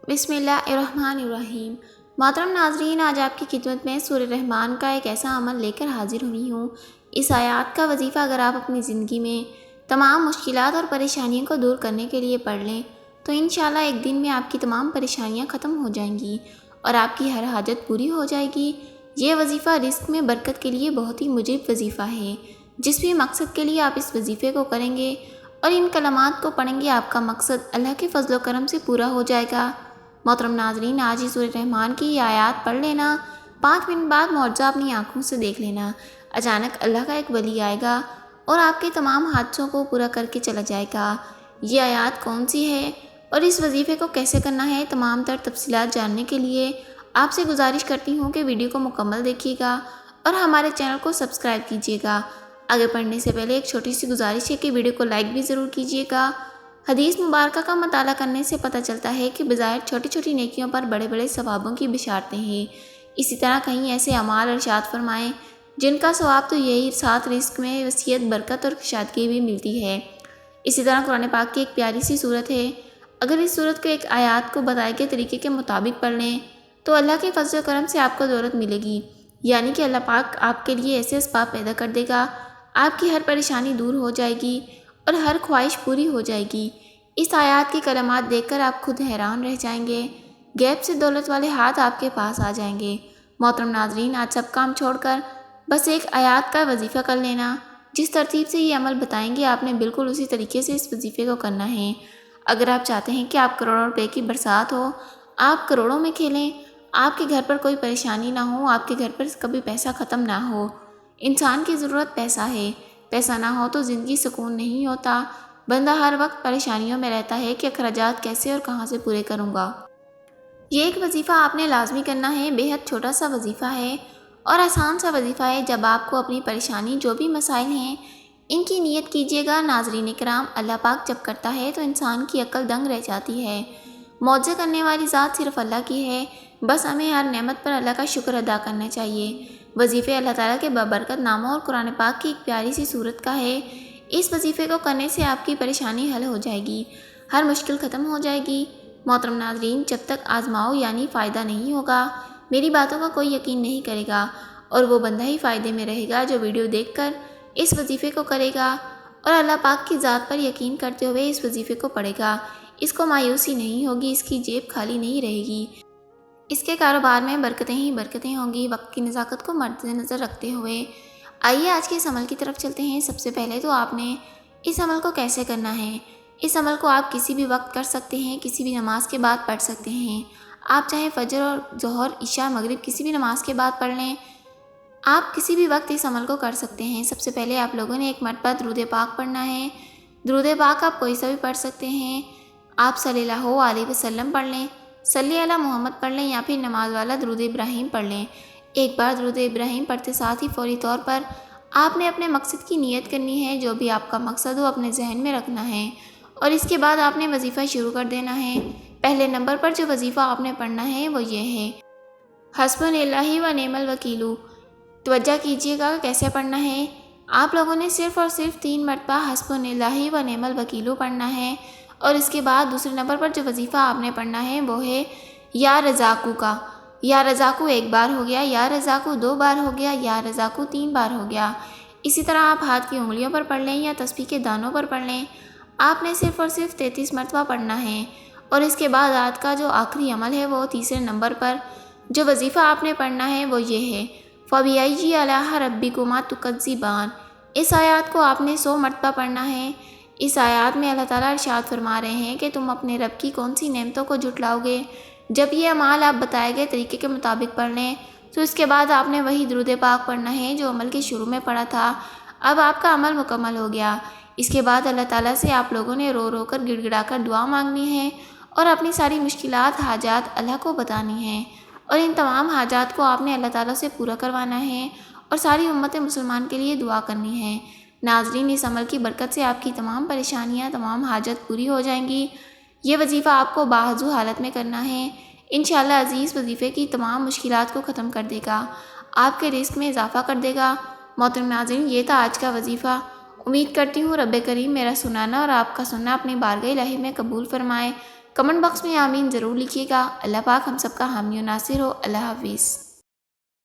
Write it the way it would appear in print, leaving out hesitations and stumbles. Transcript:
بسم اللہ الرحمن الرحیم۔ محترم ناظرین، آج آپ کی خدمت میں سورہ رحمان کا ایک ایسا عمل لے کر حاضر ہوئی ہوں۔ اس آیات کا وظیفہ اگر آپ اپنی زندگی میں تمام مشکلات اور پریشانیوں کو دور کرنے کے لیے پڑھ لیں تو انشاءاللہ ایک دن میں آپ کی تمام پریشانیاں ختم ہو جائیں گی اور آپ کی ہر حاجت پوری ہو جائے گی۔ یہ وظیفہ رزق میں برکت کے لیے بہت ہی مجیب وظیفہ ہے۔ جس بھی مقصد کے لیے آپ اس وظیفے کو کریں گے اور ان کلمات کو پڑھیں گے، آپ کا مقصد اللہ کے فضل و کرم سے پورا ہو جائے گا۔ محترم ناظرین، آج ہی سورہ رحمان کی یہ آیات پڑھ لینا، 5 منٹ بعد معجزہ اپنی آنکھوں سے دیکھ لینا۔ اچانک اللہ کا ایک ولی آئے گا اور آپ کے تمام حادثوں کو پورا کر کے چلا جائے گا۔ یہ آیات کون سی ہے اور اس وظیفے کو کیسے کرنا ہے، تمام تر تفصیلات جاننے کے لیے آپ سے گزارش کرتی ہوں کہ ویڈیو کو مکمل دیکھیے گا اور ہمارے چینل کو سبسکرائب کیجیے گا۔ آگے پڑھنے سے پہلے ایک چھوٹی سی گزارش ہے کہ ویڈیو کو لائک بھی ضرور کیجیے گا۔ حدیث مبارکہ کا مطالعہ کرنے سے پتہ چلتا ہے کہ بظاہر چھوٹی چھوٹی نیکیوں پر بڑے بڑے ثوابوں کی بشارتیں ہیں۔ اسی طرح کہیں ایسے اعمال ارشاد فرمائیں جن کا ثواب تو یہی ساتھ رزق میں وسعت، برکت اور کشادگی بھی ملتی ہے۔ اسی طرح قرآن پاک کی ایک پیاری سی صورت ہے، اگر اس صورت کو ایک آیات کو بتائے گئے طریقے کے مطابق پڑھ لیں تو اللہ کے فضل و کرم سے آپ کو دولت ملے گی، یعنی کہ اللہ پاک آپ کے لیے ایسے اسباب پیدا کر دے گا، آپ کی ہر پریشانی دور ہو جائے گی اور ہر خواہش پوری ہو جائے گی۔ اس آیات کی کلمات دیکھ کر آپ خود حیران رہ جائیں گے، غیب سے دولت والے ہاتھ آپ کے پاس آ جائیں گے۔ محترم ناظرین، آج سب کام چھوڑ کر بس ایک آیات کا وظیفہ کر لینا۔ جس ترتیب سے یہ عمل بتائیں گے آپ نے بالکل اسی طریقے سے اس وظیفے کو کرنا ہے۔ اگر آپ چاہتے ہیں کہ آپ کروڑوں روپے کی برسات ہو، آپ کروڑوں میں کھیلیں، آپ کے گھر پر کوئی پریشانی نہ ہو، آپ کے گھر پر کبھی پیسہ ختم نہ ہو۔ انسان کی ضرورت پیسہ ہے، پیسہ نہ ہو تو زندگی سکون نہیں ہوتا۔ بندہ ہر وقت پریشانیوں میں رہتا ہے کہ اخراجات کیسے اور کہاں سے پورے کروں گا۔ یہ ایک وظیفہ آپ نے لازمی کرنا ہے، بے حد چھوٹا سا وظیفہ ہے اور آسان سا وظیفہ ہے۔ جب آپ کو اپنی پریشانی جو بھی مسائل ہیں ان کی نیت کیجیے گا۔ ناظرین کرام، اللہ پاک جب کرتا ہے تو انسان کی عقل دنگ رہ جاتی ہے۔ معجزے کرنے والی ذات صرف اللہ کی ہے، بس ہمیں ہر نعمت پر اللہ کا شکر ادا کرنا چاہیے۔ وظیفے اللہ تعالیٰ کے بابرکت ناموں اور قرآن پاک کی ایک پیاری سی صورت کا ہے۔ اس وظیفے کو کرنے سے آپ کی پریشانی حل ہو جائے گی، ہر مشکل ختم ہو جائے گی۔ محترم ناظرین، جب تک آزماؤ یعنی فائدہ نہیں ہوگا، میری باتوں کا کوئی یقین نہیں کرے گا اور وہ بندہ ہی فائدے میں رہے گا جو ویڈیو دیکھ کر اس وظیفے کو کرے گا اور اللہ پاک کی ذات پر یقین کرتے ہوئے اس وظیفے کو پڑھے گا۔ اس کو مایوسی نہیں ہوگی، اس کی جیب خالی نہیں رہے گی، اس کے کاروبار میں برکتیں ہی برکتیں ہوں گی۔ وقت کی نزاکت کو مد نظر رکھتے ہوئے آئیے آج کے اس عمل کی طرف چلتے ہیں۔ سب سے پہلے تو آپ نے اس عمل کو کیسے کرنا ہے۔ اس عمل کو آپ کسی بھی وقت کر سکتے ہیں، کسی بھی نماز کے بعد پڑھ سکتے ہیں۔ آپ چاہے فجر اور ظہر، عشاء، مغرب کسی بھی نماز کے بعد پڑھ لیں، آپ کسی بھی وقت اس عمل کو کر سکتے ہیں۔ سب سے پہلے آپ لوگوں نے ایک مرتبہ درود پاک پڑھنا ہے۔ درود پاک آپ کوئی سا بھی پڑھ سکتے ہیں۔ آپ صلی اللہ علیہ وسلم پڑھ لیں، صلی علی محمد پڑھ لیں یا پھر نماز والا درود ابراہیم پڑھ لیں۔ ایک بار درود ابراہیم پڑھتے ساتھ ہی فوری طور پر آپ نے اپنے مقصد کی نیت کرنی ہے۔ جو بھی آپ کا مقصد ہو اپنے ذہن میں رکھنا ہے اور اس کے بعد آپ نے وظیفہ شروع کر دینا ہے۔ پہلے نمبر پر جو وظیفہ آپ نے پڑھنا ہے وہ یہ ہے، حسبنا اللہ و نعم الوکیل۔ توجہ کیجیے گا کیسے پڑھنا ہے۔ آپ لوگوں نے صرف اور صرف 3 مرتبہ حسبنا اللہ و نعم الوکیل پڑھنا ہے اور اس کے بعد دوسرے نمبر پر جو وظیفہ آپ نے پڑھنا ہے وہ ہے یا رزاقو کا۔ یا رزاقو 1 بار ہو گیا، یا رزاقو 2 بار ہو گیا، یا رزاقو 3 بار ہو گیا۔ اسی طرح آپ ہاتھ کی انگلیوں پر پڑھ لیں یا تسبیح کے دانوں پر پڑھ لیں۔ آپ نے صرف اور صرف 33 مرتبہ پڑھنا ہے اور اس کے بعد آج کا جو آخری عمل ہے وہ تیسرے نمبر پر جو وظیفہ آپ نے پڑھنا ہے وہ یہ ہے، فَبِأَيِّ آلَاءِ رَبِّكُمَا تُكَذِّبَانِ۔ اس آیات کو آپ نے 100 مرتبہ پڑھنا ہے۔ اس آیات میں اللہ تعالیٰ ارشاد فرما رہے ہیں کہ تم اپنے رب کی کون سی نعمتوں کو جھٹلاؤ گے۔ جب یہ اعمال آپ بتائے گئے طریقے کے مطابق پڑھ لیں تو اس کے بعد آپ نے وہی درود پاک پڑھنا ہے جو عمل کے شروع میں پڑھا تھا۔ اب آپ کا عمل مکمل ہو گیا۔ اس کے بعد اللہ تعالیٰ سے آپ لوگوں نے رو رو کر گڑ گڑا کر دعا مانگنی ہے اور اپنی ساری مشکلات، حاجات اللہ کو بتانی ہیں اور ان تمام حاجات کو آپ نے اللہ تعالیٰ سے پورا کروانا ہے اور ساری امت مسلمان کے لیے دعا کرنی ہے۔ ناظرین، اس عمل کی برکت سے آپ کی تمام پریشانیاں، تمام حاجت پوری ہو جائیں گی۔ یہ وظیفہ آپ کو باوضو حالت میں کرنا ہے۔ انشاءاللہ عزیز وظیفے کی تمام مشکلات کو ختم کر دے گا، آپ کے رزق میں اضافہ کر دے گا۔ محترم ناظرین، یہ تھا آج کا وظیفہ۔ امید کرتی ہوں رب کریم میرا سنانا اور آپ کا سننا اپنی بارگاہ الہی میں قبول فرمائے۔ کمنٹ باکس میں آمین ضرور لکھیے گا۔ اللہ پاک ہم سب کا حامی و ناصر ہو۔ اللہ حافظ۔